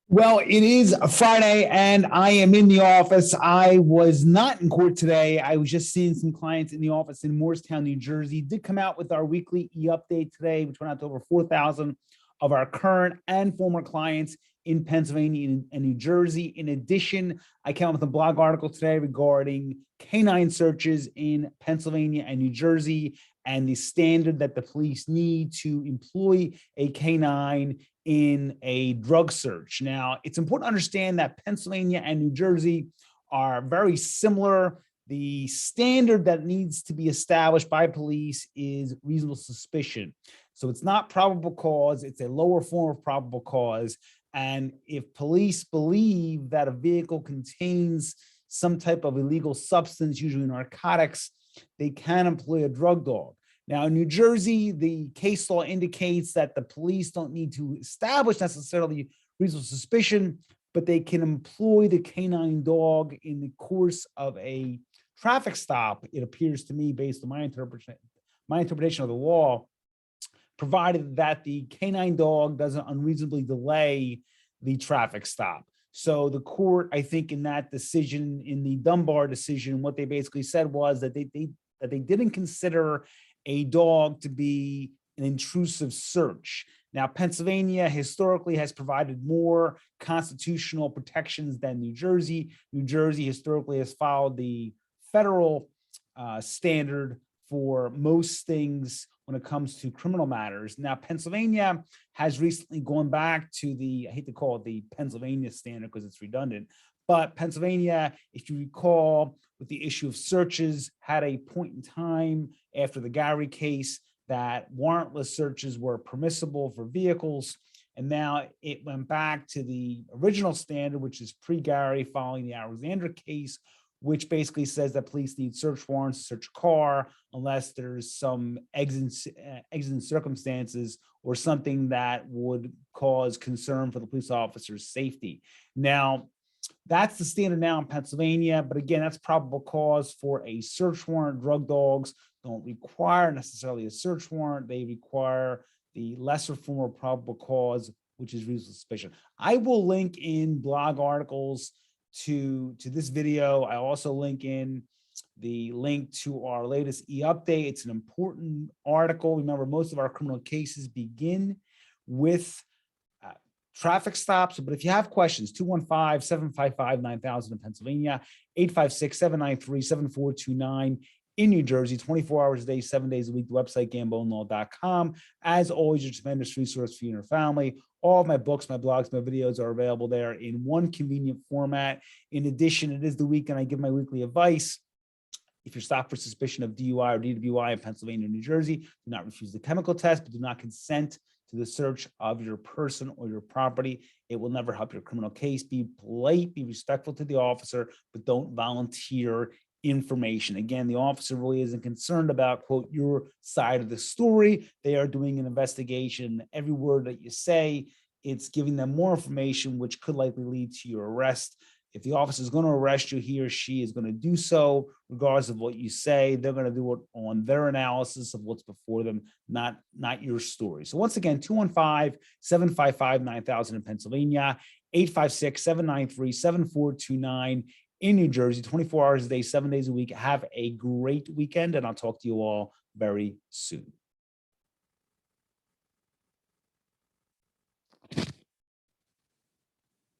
Well, it is a Friday and I am in the office. I was not in court today. I was just seeing some clients in the office in Morristown, New Jersey. Did come out with our weekly e-update today, which went out to over 4,000 of our current and former clients in Pennsylvania and New Jersey. In addition, I came out with a blog article today regarding canine searches in Pennsylvania and New Jersey and the standard that the police need to employ a canine in a drug search. Now, it's important to understand that Pennsylvania and New Jersey are very similar. The standard that needs to be established by police is reasonable suspicion. So it's not probable cause, it's a lower form of probable cause. And if police believe that a vehicle contains some type of illegal substance, usually narcotics, they can employ a drug dog. Now, in New Jersey, the case law indicates that the police don't need to establish necessarily reasonable suspicion, but they can employ the canine dog in the course of a traffic stop, it appears to me, based on my interpretation of the law, provided that the canine dog doesn't unreasonably delay the traffic stop. So the court, I think, in that decision, in the Dunbar decision, what they basically said was that they didn't consider a dog to be an intrusive search. Now, Pennsylvania historically has provided more constitutional protections than New Jersey. New Jersey historically has followed the federal standard for most things when it comes to criminal matters. Now, Pennsylvania has recently gone back to the, I hate to call it the Pennsylvania standard because it's redundant, but Pennsylvania, if you recall, with the issue of searches, had a point in time after the Gary case that warrantless searches were permissible for vehicles. And now it went back to the original standard, which is pre-Gary, following the Alexander case, which basically says that police need search warrants to search a car unless there's some exigent circumstances or something that would cause concern for the police officer's safety. Now, that's the standard now in Pennsylvania, but again, that's probable cause for a search warrant. Drug dogs don't require necessarily a search warrant. They require the lesser form of probable cause, which is reasonable suspicion. I will link in blog articles to this video. I also link in the link to our latest e-update. It's an important article. Remember, most of our criminal cases begin with traffic stops. But if you have questions, 215-755-9000 in Pennsylvania, 856-793-7429 in New Jersey, 24 hours a day, 7 days a week, the website gamboandlaw.com. As always, your tremendous resource for you and your family. All of my books, my blogs, my videos are available there in one convenient format. In addition, it is the weekend I give my weekly advice. If you're stopped for suspicion of DUI or DWI in Pennsylvania or New Jersey, do not refuse the chemical test, but do not consent to the search of your person or your property. It will never help your criminal case. Be polite, be respectful to the officer, but don't volunteer information. Again, the officer really isn't concerned about, quote, your side of the story. They are doing an investigation. Every word that you say, it's giving them more information, which could likely lead to your arrest. If the officer is going to arrest you, he or she is going to do so regardless of what you say. They're going to do it on their analysis of what's before them, not your story. So once again, 215-755-9000 in Pennsylvania, 856-793-7429 in New Jersey, 24 hours a day, 7 days a week. Have a great weekend, and I'll talk to you all very soon.